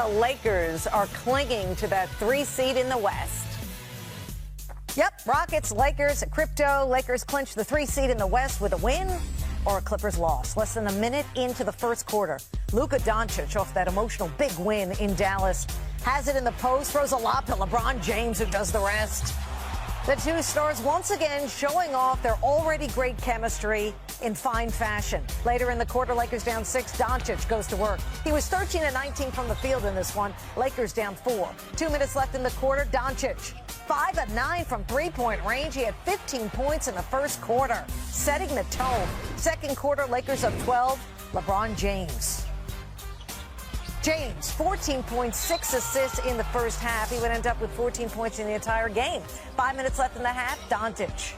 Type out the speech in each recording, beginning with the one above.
the Lakers are clinging to that 3 seed in the West. Yep, Rockets, Lakers, crypto. Lakers clinch the 3 seed in the West with a win or a Clippers loss. Less than a minute into the first quarter, Luka Doncic, off that emotional big win in Dallas, has it in the post, throws a lob to LeBron James, who does the rest. The two stars once again showing off their already great chemistry in fine fashion. Later in the quarter, Lakers down 6. Doncic goes to work. He was 13 of 19 from the field in this one. Lakers down 4. 2 minutes left in the quarter. Doncic 5 of 9 from three-point range. He had 15 points in the first quarter, setting the tone. Second quarter, Lakers up 12. LeBron James. 14.6 assists in the first half. He would end up with 14 points in the entire game. 5 minutes left in the half. Doncic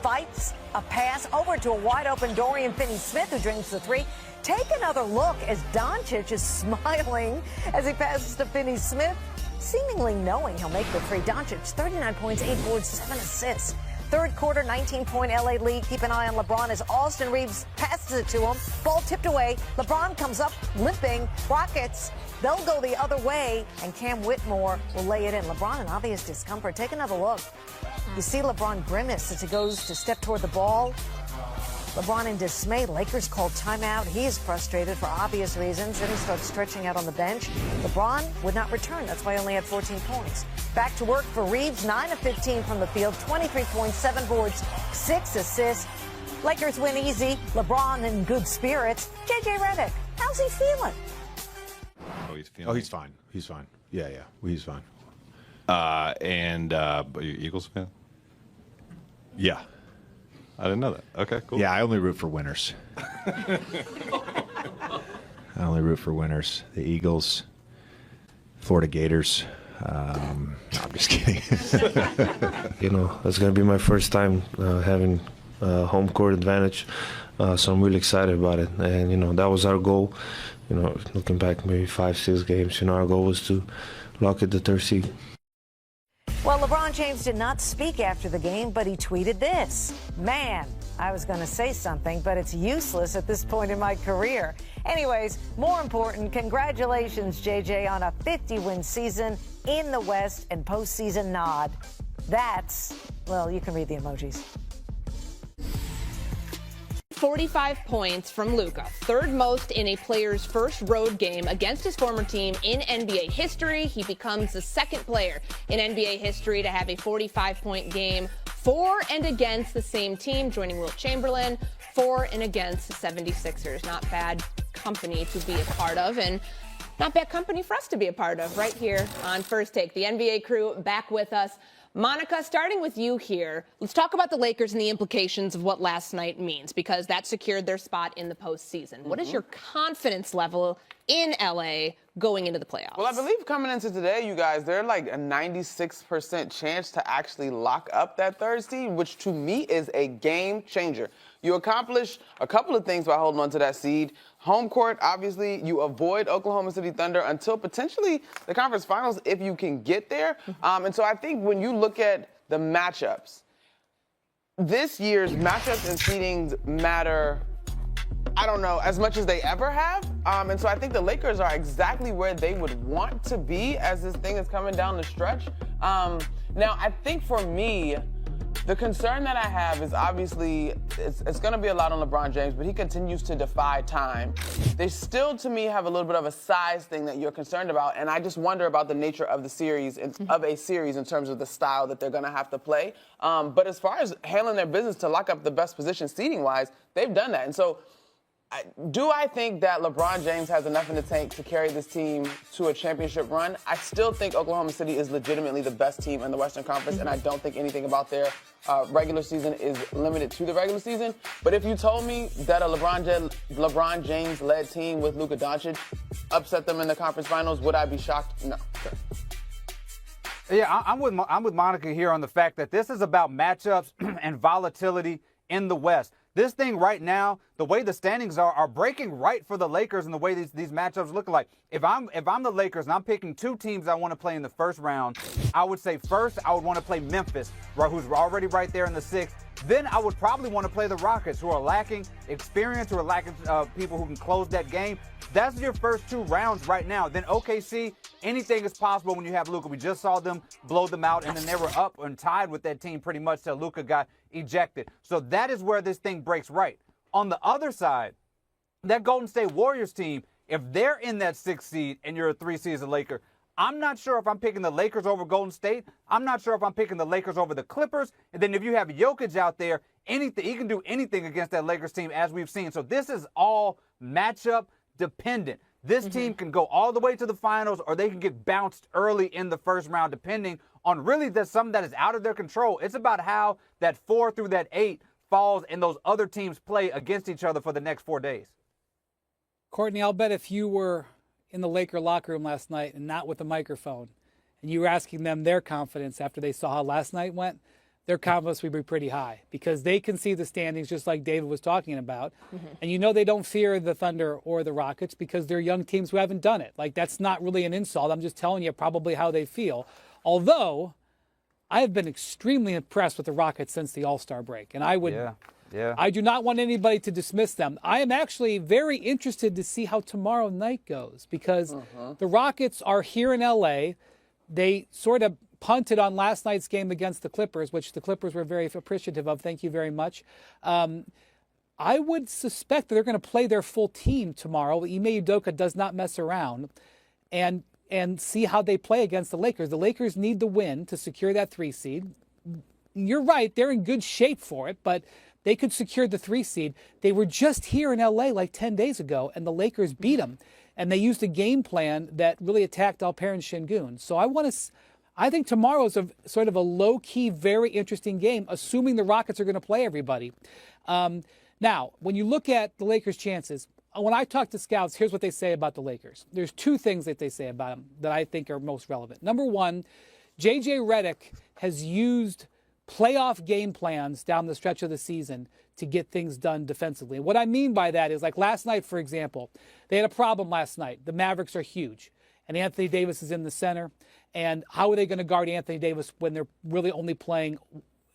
fights a pass over to a wide-open Dorian Finney-Smith, who drains the 3. Take another look as Doncic is smiling as he passes to Finney-Smith, seemingly knowing he'll make the 3. Doncic, 39 points, 8 boards, 7 assists. Third quarter, 19-point L.A. lead. Keep an eye on LeBron as Austin Reaves passes it to him. Ball tipped away. LeBron comes up limping. Rockets, they'll go the other way, and Cam Whitmore will lay it in. LeBron in obvious discomfort. Take another look. You see LeBron grimace as he goes to step toward the ball. LeBron in dismay. Lakers called timeout. He is frustrated for obvious reasons. Then he starts stretching out on the bench. LeBron would not return. That's why he only had 14 points. Back to work for Reaves. 9 of 15 from the field. 23 points, 7 boards, 6 assists. Lakers win easy. LeBron in good spirits. J.J. Redick, how's he feeling? He's fine. He's fine. Yeah, he's fine. Are you Eagles fan? Yeah. I didn't know that. Okay, cool. Yeah, I only root for winners. I only root for winners. The Eagles, Florida Gators. No, I'm just kidding. It's going to be my first time having home court advantage, so I'm really excited about it. And, that was our goal. Looking back maybe 5-6 games, our goal was to lock it the 3rd seed. Well, LeBron James did not speak after the game, but he tweeted this. Man, I was going to say something, but it's useless at this point in my career. Anyways, more important, congratulations, JJ, on a 50-win season in the West and postseason nod. That's, well, you can read the emojis. 45 points from Luka, third most in a player's first road game against his former team in NBA history. He becomes the second player in NBA history to have a 45-point game for and against the same team, joining Wilt Chamberlain, for and against the 76ers. Not bad company to be a part of, and not bad company for us to be a part of right here on First Take. The NBA crew back with us. Monica, starting with you here, let's talk about the Lakers and the implications of what last night means, because that secured their spot in the postseason. What is your confidence level in L.A. going into the playoffs? Well, I believe coming into today, you guys, they're like a 96% chance to actually lock up that 3rd seed, which to me is a game changer. You accomplish a couple of things by holding on to that seed. Home court, obviously, you avoid Oklahoma City Thunder until potentially the conference finals if you can get there. And so I think when you look at the matchups, this year's matchups and seedings matter, I don't know, as much as they ever have. And so I think the Lakers are exactly where they would want to be as this thing is coming down the stretch. Now, I think for me, the concern that I have is obviously it's going to be a lot on LeBron James, but he continues to defy time. They still, to me, have a little bit of a size thing that you're concerned about, and I just wonder about the nature of the series, of a series in terms of the style that they're going to have to play. But as far as handling their business to lock up the best position seeding-wise, they've done that. And so do I think that LeBron James has enough in the tank to carry this team to a championship run? I still think Oklahoma City is legitimately the best team in the Western Conference, and I don't think anything about their regular season is limited to the regular season. But if you told me that a LeBron James-led team with Luka Doncic upset them in the conference finals, would I be shocked? No. Yeah, I'm with Monica here on the fact that this is about matchups and volatility in the West. This thing right now, the way the standings are breaking right for the Lakers and the way these matchups look like. If I'm the Lakers and I'm picking 2 teams I want to play in the first round, I would say first I would want to play Memphis, who's already right there in the 6th, then I would probably want to play the Rockets, who are lacking experience, who are lacking people who can close that game. That's your first 2 rounds right now. Then OKC, anything is possible when you have Luka. We just saw them blow them out, and then they were up and tied with that team pretty much till Luka got ejected. So that is where this thing breaks right. On the other side, that Golden State Warriors team, if they're in that 6th seed and you're a 3 seed as a Laker, I'm not sure if I'm picking the Lakers over Golden State. I'm not sure if I'm picking the Lakers over the Clippers. And then if you have Jokic out there, anything, he can do anything against that Lakers team, as we've seen. So this is all matchup dependent. This team can go all the way to the finals, or they can get bounced early in the first round, depending on really something that is out of their control. It's about how that 4 through that 8 falls and those other teams play against each other for the next 4 days. Courtney, I'll bet if you were in the Laker locker room last night and not with a microphone, and you were asking them their confidence after they saw how last night went, their confidence would be pretty high because they can see the standings just like David was talking about. And you know they don't fear the Thunder or the Rockets because they're young teams who haven't done it. Like, that's not really an insult. I'm just telling you probably how they feel. Although, I have been extremely impressed with the Rockets since the All-Star break. And I would... Yeah. I do not want anybody to dismiss them. I am actually very interested to see how tomorrow night goes because the Rockets are here in L.A. They sort of punted on last night's game against the Clippers, which the Clippers were very appreciative of. Thank you very much. I would suspect that they're going to play their full team tomorrow. Ime Udoka does not mess around and see how they play against the Lakers. The Lakers need the win to secure that 3 seed. You're right. They're in good shape for it, but they could secure the 3 seed. They were just here in L.A. like 10 days ago, and the Lakers beat them. And they used a game plan that really attacked Alperen Şengün. So I think tomorrow is sort of a low-key, very interesting game, assuming the Rockets are going to play everybody. Now, when you look at the Lakers' chances, when I talk to scouts, here's what they say about the Lakers. There's 2 things that they say about them that I think are most relevant. Number one, J.J. Redick has used playoff game plans down the stretch of the season to get things done defensively. And what I mean by that is, like last night, for example, they had a problem last night. The Mavericks are huge, and Anthony Davis is in the center. And how are they going to guard Anthony Davis when they're really only playing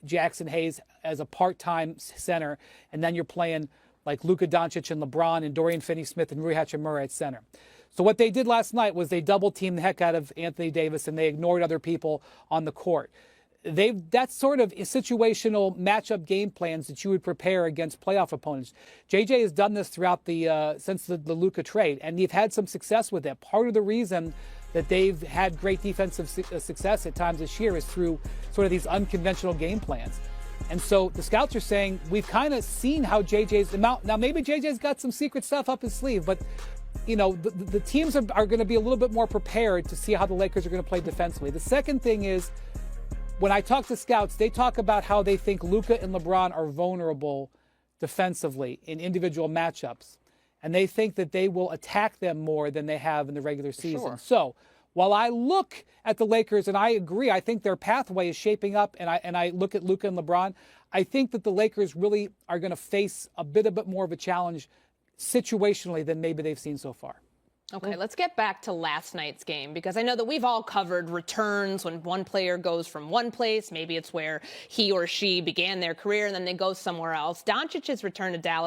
Jackson Hayes as a part-time center, and then you're playing like Luka Doncic and LeBron and Dorian Finney-Smith and Rui Hachimura at center? So what they did last night was they double-teamed the heck out of Anthony Davis, and they ignored other people on the court. That's sort of situational matchup game plans that you would prepare against playoff opponents. JJ has done this throughout since the Luka trade, and they've had some success with that. Part of the reason that they've had great defensive success at times this year is through sort of these unconventional game plans. And so the scouts are saying we've kind of seen how JJ's amount. Now maybe JJ's got some secret stuff up his sleeve, but you know the teams are going to be a little bit more prepared to see how the Lakers are going to play defensively. The second thing is, when I talk to scouts, they talk about how they think Luka and LeBron are vulnerable defensively in individual matchups. And they think that they will attack them more than they have in the regular season. Sure. So while I look at the Lakers, and I agree, I think their pathway is shaping up, and I look at Luka and LeBron, I think that the Lakers really are going to face a bit more of a challenge situationally than maybe they've seen so far. Okay, let's get back to last night's game, because I know that we've all covered returns when one player goes from one place. Maybe it's where he or she began their career and then they go somewhere else. Doncic's return to Dallas